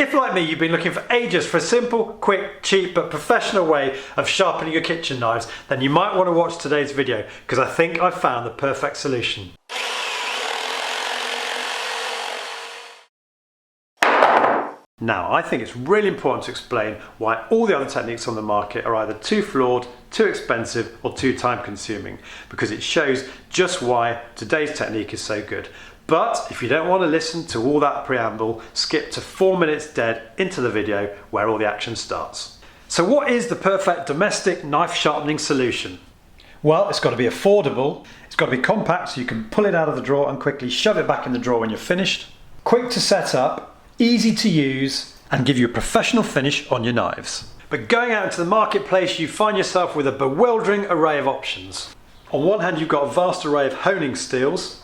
If, like me, you've been looking for ages for a simple, quick, cheap but professional way of sharpening your kitchen knives, then you might want to watch today's video because I think I've found the perfect solution. Now, I think it's really important to explain why all the other techniques on the market are either too flawed, too expensive, or too time consuming, because it shows just why today's technique is so good. But if you don't want to listen to all that preamble, skip to 4 minutes dead into the video where all the action starts. So what is the perfect domestic knife sharpening solution? Well, it's got to be affordable, it's got to be compact so you can pull it out of the drawer and quickly shove it back in the drawer when you're finished, quick to set up, easy to use, and give you a professional finish on your knives. But going out into the marketplace, you find yourself with a bewildering array of options. On one hand, you've got a vast array of honing steels,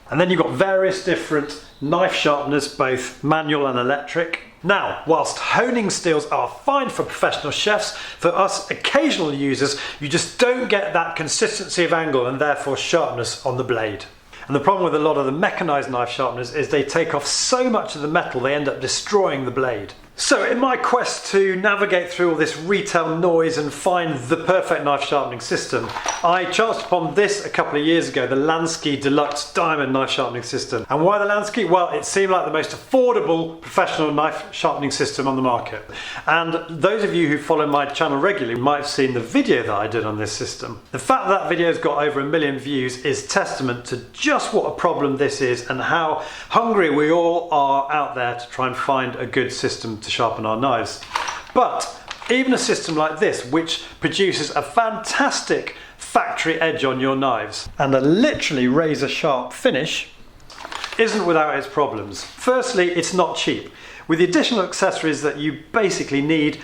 and then you've got various different knife sharpeners, both manual and electric. Now, whilst honing steels are fine for professional chefs, for us occasional users, you just don't get that consistency of angle and therefore sharpness on the blade. And the problem with a lot of the mechanised knife sharpeners is they take off so much of the metal they end up destroying the blade. So in my quest to navigate through all this retail noise and find the perfect knife sharpening system, I chanced upon this a couple of years ago, the Lansky Deluxe Diamond Knife Sharpening System. And why the Lansky? Well, it seemed like the most affordable professional knife sharpening system on the market. And those of you who follow my channel regularly might have seen the video that I did on this system. The fact that video's got over 1 million views is testament to just what a problem this is and how hungry we all are out there to try and find a good system to sharpen our knives. But even a system like this, which produces a fantastic factory edge on your knives and a literally razor sharp finish, isn't without its problems. Firstly, it's not cheap. With the additional accessories that you basically need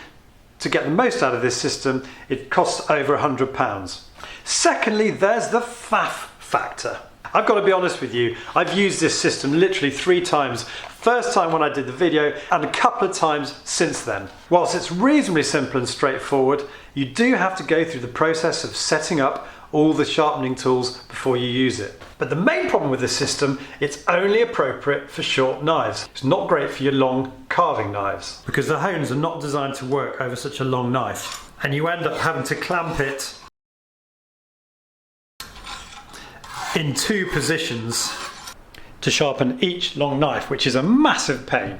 to get the most out of this system, it costs over £100. Secondly, there's the faff factor. I've got to be honest with you, I've used this system literally 3 times. First time when I did the video and a couple of times since then. Whilst it's reasonably simple and straightforward, you do have to go through the process of setting up all the sharpening tools before you use it. But the main problem with this system, it's only appropriate for short knives. It's not great for your long carving knives because the hones are not designed to work over such a long knife. And you end up having to clamp it in 2 positions to sharpen each long knife, which is a massive pain.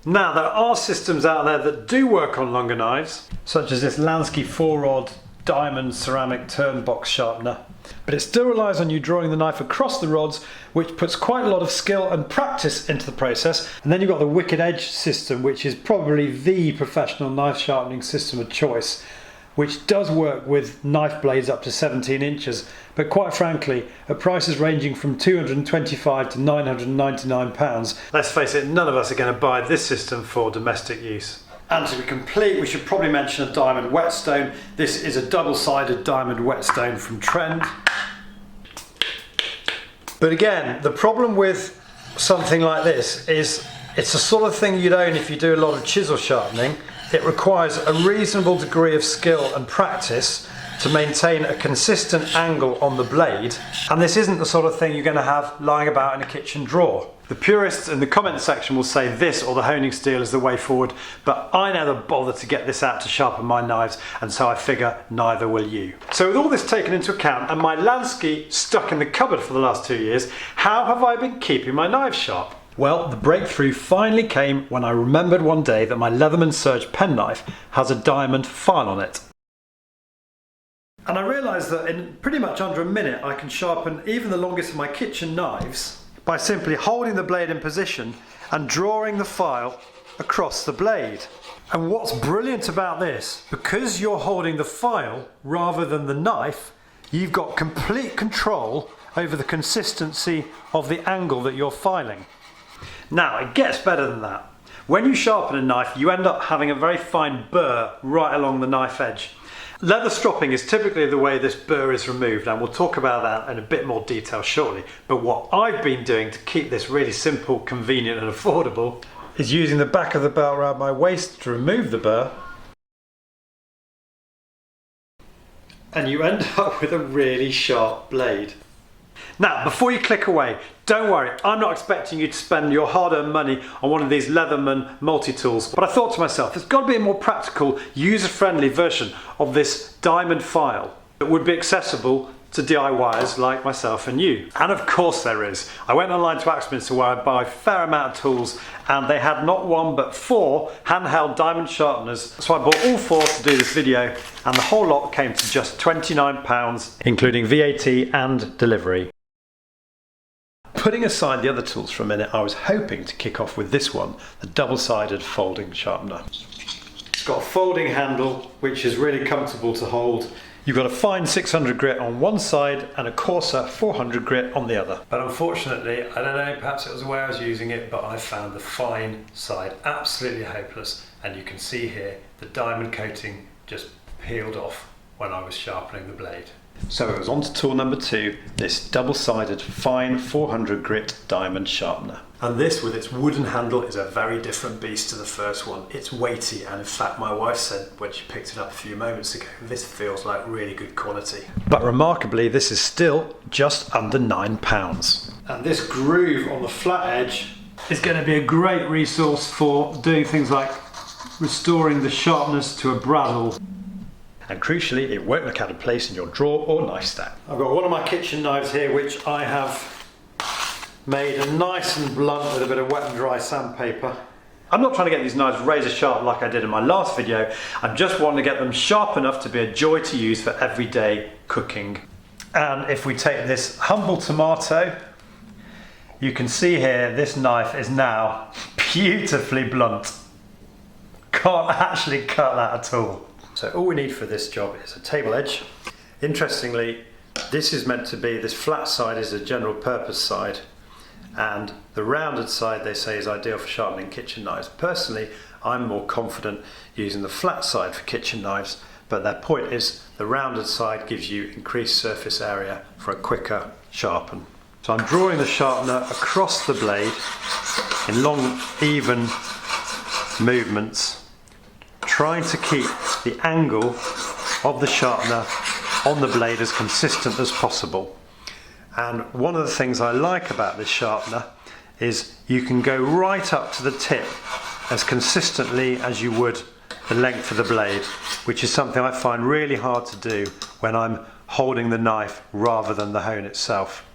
Now, there are systems out there that do work on longer knives, such as this Lansky 4-rod diamond ceramic turn box sharpener, but it still relies on you drawing the knife across the rods, which puts quite a lot of skill and practice into the process. And then you've got the Wicked Edge system, which is probably the professional knife sharpening system of choice, which does work with knife blades up to 17 inches, but quite frankly, at prices ranging from £225 to £999, let's face it, none of us are going to buy this system for domestic use. And to be complete, we should probably mention a diamond whetstone. This is a double-sided diamond whetstone from Trend. But again, the problem with something like this is it's the sort of thing you'd own if you do a lot of chisel sharpening. It requires a reasonable degree of skill and practice to maintain a consistent angle on the blade, and this isn't the sort of thing you're going to have lying about in a kitchen drawer. The purists in the comment section will say this or the honing steel is the way forward, but I never bother to get this out to sharpen my knives, and so I figure neither will you. So with all this taken into account and my Lansky stuck in the cupboard for the last 2 years, how have I been keeping my knives sharp? Well, the breakthrough finally came when I remembered one day that my Leatherman Surge penknife has a diamond file on it. And I realised that in pretty much under a minute I can sharpen even the longest of my kitchen knives by simply holding the blade in position and drawing the file across the blade. And what's brilliant about this, because you're holding the file rather than the knife, you've got complete control over the consistency of the angle that you're filing. Now, it gets better than that. When you sharpen a knife, you end up having a very fine burr right along the knife edge. Leather stropping is typically the way this burr is removed, and we'll talk about that in a bit more detail shortly. But what I've been doing to keep this really simple, convenient and affordable is using the back of the belt around my waist to remove the burr. And you end up with a really sharp blade. Now, before you click away, don't worry, I'm not expecting you to spend your hard-earned money on one of these Leatherman multi-tools, but I thought to myself, there's got to be a more practical, user-friendly version of this diamond file that would be accessible to DIYers like myself and you. And of course there is. I went online to Axminster where I buy a fair amount of tools, and they had not one but 4 handheld diamond sharpeners. So I bought all 4 to do this video, and the whole lot came to just £29, including VAT and delivery. Putting aside the other tools for a minute, I was hoping to kick off with this one, the double-sided folding sharpener. It's got a folding handle which is really comfortable to hold. You've got a fine 600 grit on one side and a coarser 400 grit on the other. But unfortunately, I don't know, perhaps it was the way I was using it, but I found the fine side absolutely hopeless. And you can see here, the diamond coating just peeled off when I was sharpening the blade. So it was on to tool number 2, this double-sided fine 400 grit diamond sharpener. And this, with its wooden handle, is a very different beast to the first one. It's weighty, and in fact my wife said when she picked it up a few moments ago, this feels like really good quality. But remarkably, this is still just under £9. And this groove on the flat edge is going to be a great resource for doing things like restoring the sharpness to a bradawl. And crucially, it won't look out of place in your drawer or knife stack. I've got one of my kitchen knives here which I have made a nice and blunt with a bit of wet and dry sandpaper. I'm not trying to get these knives razor sharp like I did in my last video. I'm just wanting to get them sharp enough to be a joy to use for everyday cooking. And if we take this humble tomato, you can see here this knife is now beautifully blunt. Can't actually cut that at all. So all we need for this job is a table edge. Interestingly, this is meant to be, this flat side is a general purpose side, and the rounded side they say is ideal for sharpening kitchen knives. Personally, I'm more confident using the flat side for kitchen knives, but their point is the rounded side gives you increased surface area for a quicker sharpen. So I'm drawing the sharpener across the blade in long, even movements, trying to keep the angle of the sharpener on the blade as consistent as possible. And one of the things I like about this sharpener is you can go right up to the tip as consistently as you would the length of the blade, which is something I find really hard to do when I'm holding the knife rather than the hone itself.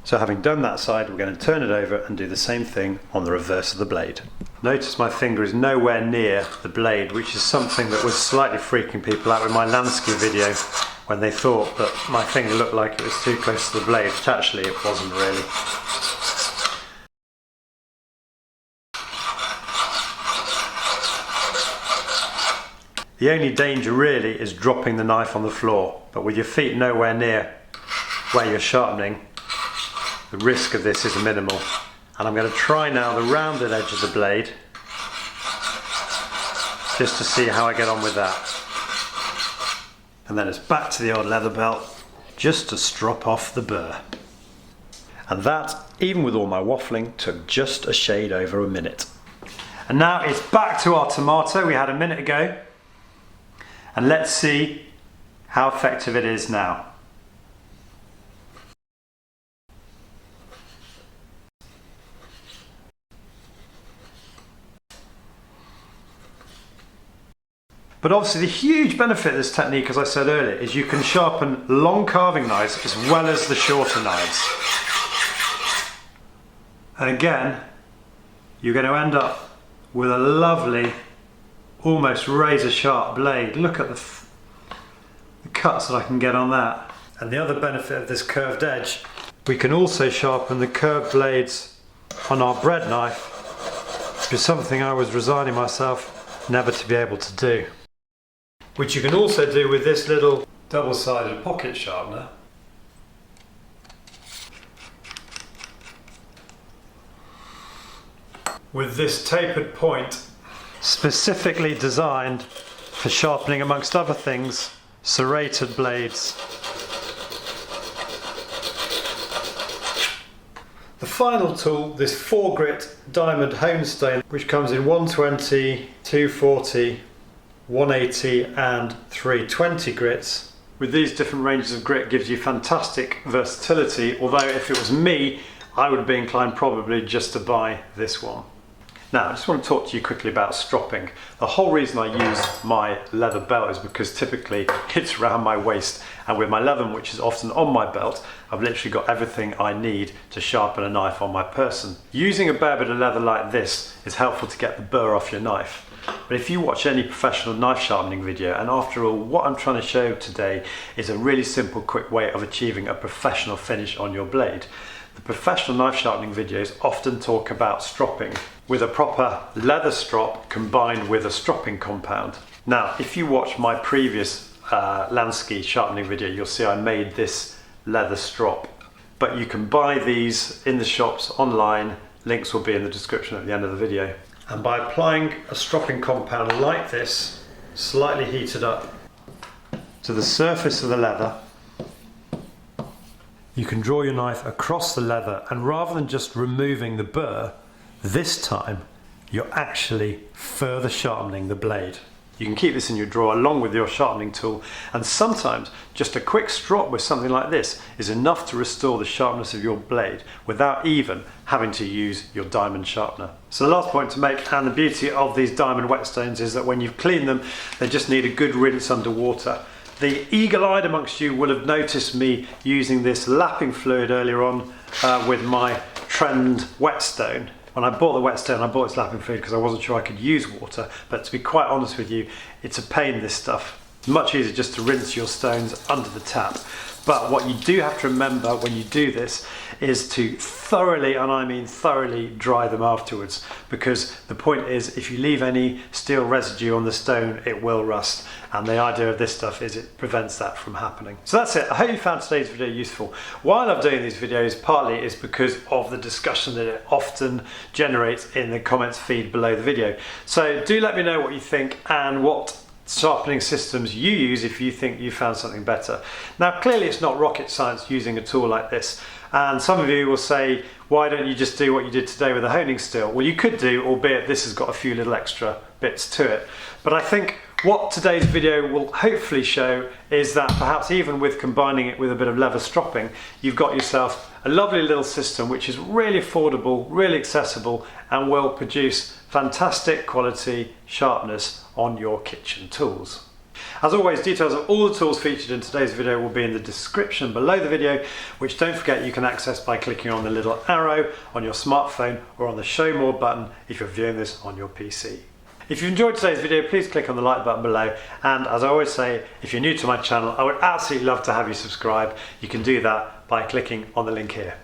So having done that side, we're going to turn it over and do the same thing on the reverse of the blade. Notice my finger is nowhere near the blade, which is something that was slightly freaking people out with my Lansky video when they thought that my finger looked like it was too close to the blade, which actually it wasn't really. The only danger really is dropping the knife on the floor, but with your feet nowhere near where you're sharpening, the risk of this is minimal. And I'm going to try now the rounded edge of the blade just to see how I get on with that. And then it's back to the old leather belt just to strop off the burr. And that, even with all my waffling, took just a shade over a minute. And now it's back to our tomato we had a minute ago. And let's see how effective it is now. But obviously the huge benefit of this technique, as I said earlier, is you can sharpen long carving knives as well as the shorter knives. And again, you're going to end up with a lovely, almost razor sharp blade. Look at the cuts that I can get on that. And the other benefit of this curved edge, we can also sharpen the curved blades on our bread knife, which is something I was resigning myself never to be able to do. Which you can also do with this little double-sided pocket sharpener. With this tapered point, specifically designed for sharpening, amongst other things, serrated blades. The final tool, this 4 grit diamond hone stone, which comes in 120, 240, 180 and 320 grits, with these different ranges of grit gives you fantastic versatility, although if it was me, I would be inclined probably just to buy this one. Now, I just want to talk to you quickly about stropping. The whole reason I use my leather belt is because typically it's around my waist, and with my Leatherman, which is often on my belt, I've literally got everything I need to sharpen a knife on my person. Using a bare bit of leather like this is helpful to get the burr off your knife. But if you watch any professional knife sharpening video, and after all, what I'm trying to show today is a really simple, quick way of achieving a professional finish on your blade. The professional knife sharpening videos often talk about stropping with a proper leather strop combined with a stropping compound. Now, if you watch my previous Lansky sharpening video, you'll see I made this leather strop. But you can buy these in the shops online. Links will be in the description at the end of the video. And by applying a stropping compound like this, slightly heated up to the surface of the leather, you can draw your knife across the leather, and rather than just removing the burr, this time you're actually further sharpening the blade. You can keep this in your drawer along with your sharpening tool, and sometimes just a quick strop with something like this is enough to restore the sharpness of your blade without even having to use your diamond sharpener. So the last point to make, and the beauty of these diamond whetstones, is that when you've cleaned them, they just need a good rinse under water. The eagle-eyed amongst you will have noticed me using this lapping fluid earlier on with my Trend whetstone. When I bought the whetstone, I bought this lapping fluid because I wasn't sure I could use water, but to be quite honest with you, it's a pain, this stuff. It's much easier just to rinse your stones under the tap. But what you do have to remember when you do this is to thoroughly, and I mean thoroughly, dry them afterwards, because the point is, if you leave any steel residue on the stone, it will rust, and the idea of this stuff is it prevents that from happening. So that's it. I hope you found today's video useful. Why I love doing these videos partly is because of the discussion that it often generates in the comments feed below the video. So do let me know what you think and what sharpening systems you use if you think you found something better. Now, clearly it's not rocket science using a tool like this, and some of you will say, why don't you just do what you did today with a honing steel? Well, you could do, albeit this has got a few little extra bits to it. But I think what today's video will hopefully show is that perhaps even with combining it with a bit of leather stropping, you've got yourself a lovely little system which is really affordable, really accessible, and will produce fantastic quality sharpness on your kitchen tools. As always, details of all the tools featured in today's video will be in the description below the video, which don't forget you can access by clicking on the little arrow on your smartphone or on the show more button if you're viewing this on your PC. If you enjoyed today's video, please click on the like button below, and as I always say, if you're new to my channel, I would absolutely love to have you subscribe. You can do that by clicking on the link here.